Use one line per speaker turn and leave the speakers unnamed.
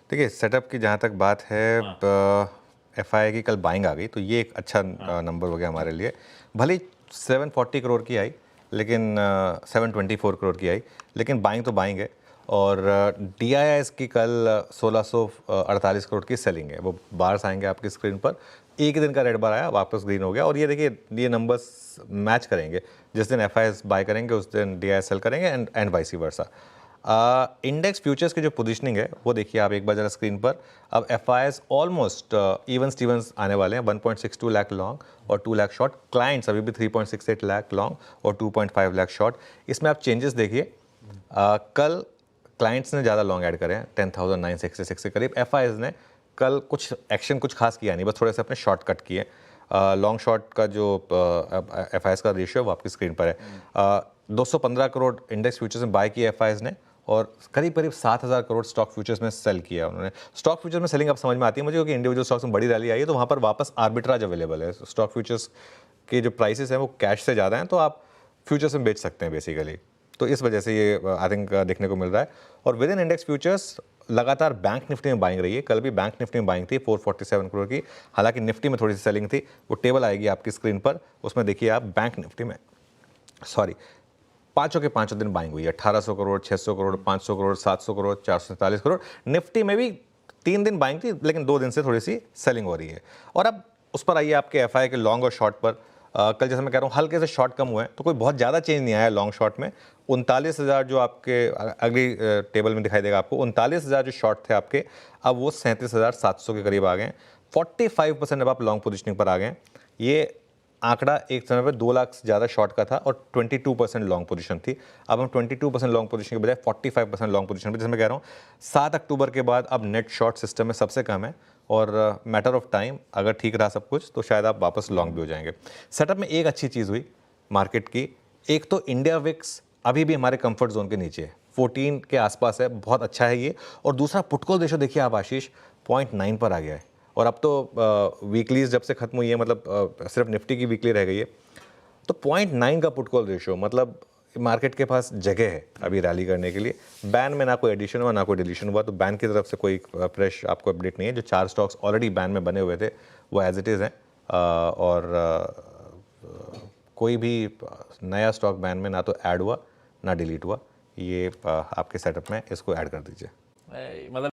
देखिए सेटअप की जहाँ तक बात है, एफआई की कल बाइंग आ गई तो ये एक अच्छा नंबर हो गया हमारे लिए। भले ही 740 करोड़ की आई लेकिन 724 करोड़ की आई, लेकिन बाइंग तो बाइंग है। और डीआईआईएस की कल 1648 करोड़ की सेलिंग है। वो बार्स आएंगे आपकी स्क्रीन पर। एक ही दिन का रेड बार आया, वापस ग्रीन हो गया। और ये देखिए ये नंबर्स मैच करेंगे, जिस दिन एफआईएस बाय करेंगे उस दिन डीआईआईएस सेल करेंगे and vice versa. Index futures की जो पोजीशनिंग है वो देखिए आप एक बार जरा स्क्रीन पर। अब एफआईएस ऑलमोस्ट इवन स्टीवंस आने वाले हैं, 1.62 लाख लॉन्ग और 2 लाख शॉर्ट। क्लाइंट्स अभी भी 3.68 लाख लॉन्ग और 2.5 लाख शॉर्ट। इसमें आप चेंजेस देखिए, कल क्लाइंट्स ने ज़्यादा लॉन्ग ऐड करे हैं, 10,966 के करीब। एफआईएस ने कल कुछ एक्शन कुछ खास किया नहीं, बस थोड़े से अपने शॉर्ट कट किए। लॉन्ग शॉर्ट का जो एफआईएस का रेशियो है वो आपकी स्क्रीन पर है। 215 करोड़ इंडेक्स फ्यूचर्स में बाय किया एफआईएस ने और करीब करीब 7,000 करोड़ स्टॉक फ्यूचर्स में सेल किया उन्होंने। स्टॉक फ्यूचर्स में सेलिंग अब समझ में आती है मुझे, क्योंकि इंडिविजुअल स्टॉक्स में बड़ी रैली आई है तो वहाँ पर वापस आर्बिट्राज अवेलेबल है। स्टॉक फ्यूचर्स के जो प्राइसेस हैं वो कैश से ज़्यादा हैं, तो आप फ्यूचर्स में बेच सकते हैं बेसिकली। तो इस वजह से ये आई थिंक देखने को मिल रहा है। और विद इन इंडेक्स फ्यूचर्स लगातार बैंक निफ्टी में बाइंग रही है। कल भी बैंक निफ्टी में बाइंग थी 447 करोड़ की। हालांकि निफ्टी में थोड़ी सी सेलिंग थी, वो टेबल आएगी आपकी स्क्रीन पर, उसमें देखिए आप बैंक निफ्टी में पाँचों के पाँचों दिन बाइंग हुई है। 1800 करोड़, 600 करोड़, 500 करोड़, 700 करोड़, 447 करोड़। निफ्टी में भी 3 दिन बाइंग थी, लेकिन 2 दिन से थोड़ी सी सेलिंग हो रही है। और अब उस पर आइए आपके एफआई के लॉन्ग और शॉर्ट पर। कल जैसे मैं कह रहा हूँ हल्के से शॉर्ट कम हुए हैं, तो कोई बहुत ज़्यादा चेंज नहीं आया लॉन्ग शॉर्ट में। 39,000 जो आपके अगली टेबल में दिखाई देगा आपको, 39,000 जो शॉर्ट थे आपके, अब वो 37,700 के करीब आ गए। 45% अब आप लॉन्ग पोजिशनिंग पर आ गए। ये आंकड़ा एक समय पर 2 लाख से ज़्यादा शॉर्ट का था और 22% लॉन्ग पोजीशन थी। अब हम 22% लॉन्ग पोजीशन के बजाय 45% लॉन्ग पोजीशन पर, जैसे मैं कह रहा हूँ 7 अक्टूबर के बाद अब नेट शॉर्ट सिस्टम में सबसे कम है। और मैटर ऑफ टाइम, अगर ठीक रहा सब कुछ तो शायद आप वापस लॉन्ग भी हो जाएंगे। सेटअप में एक अच्छी चीज़ हुई मार्केट की, एक तो इंडिया विक्स अभी भी हमारे कंफर्ट जोन के नीचे है, 14 के आसपास है, बहुत अच्छा है ये। और दूसरा पुटकॉल रेशो देखिए आप आशीष, 0.9 पर आ गया है। और अब तो वीकलीज जब से खत्म हुई है, मतलब सिर्फ निफ्टी की वीकली रह गई है, तो 0.9 का पुट कॉल रेशियो, मतलब मार्केट के पास जगह है अभी रैली करने के लिए। बैन में ना कोई एडिशन हुआ ना कोई डिलीशन हुआ, तो बैन की तरफ से कोई फ्रेश आपको अपडेट नहीं है। जो 4 स्टॉक्स ऑलरेडी बैन में बने हुए थे वो एज इट इज़ हैं। और कोई भी नया स्टॉक बैन में ना तो ऐड हुआ ना डिलीट हुआ। ये आपके सेटअप में इसको ऐड कर दीजिए।
मतलब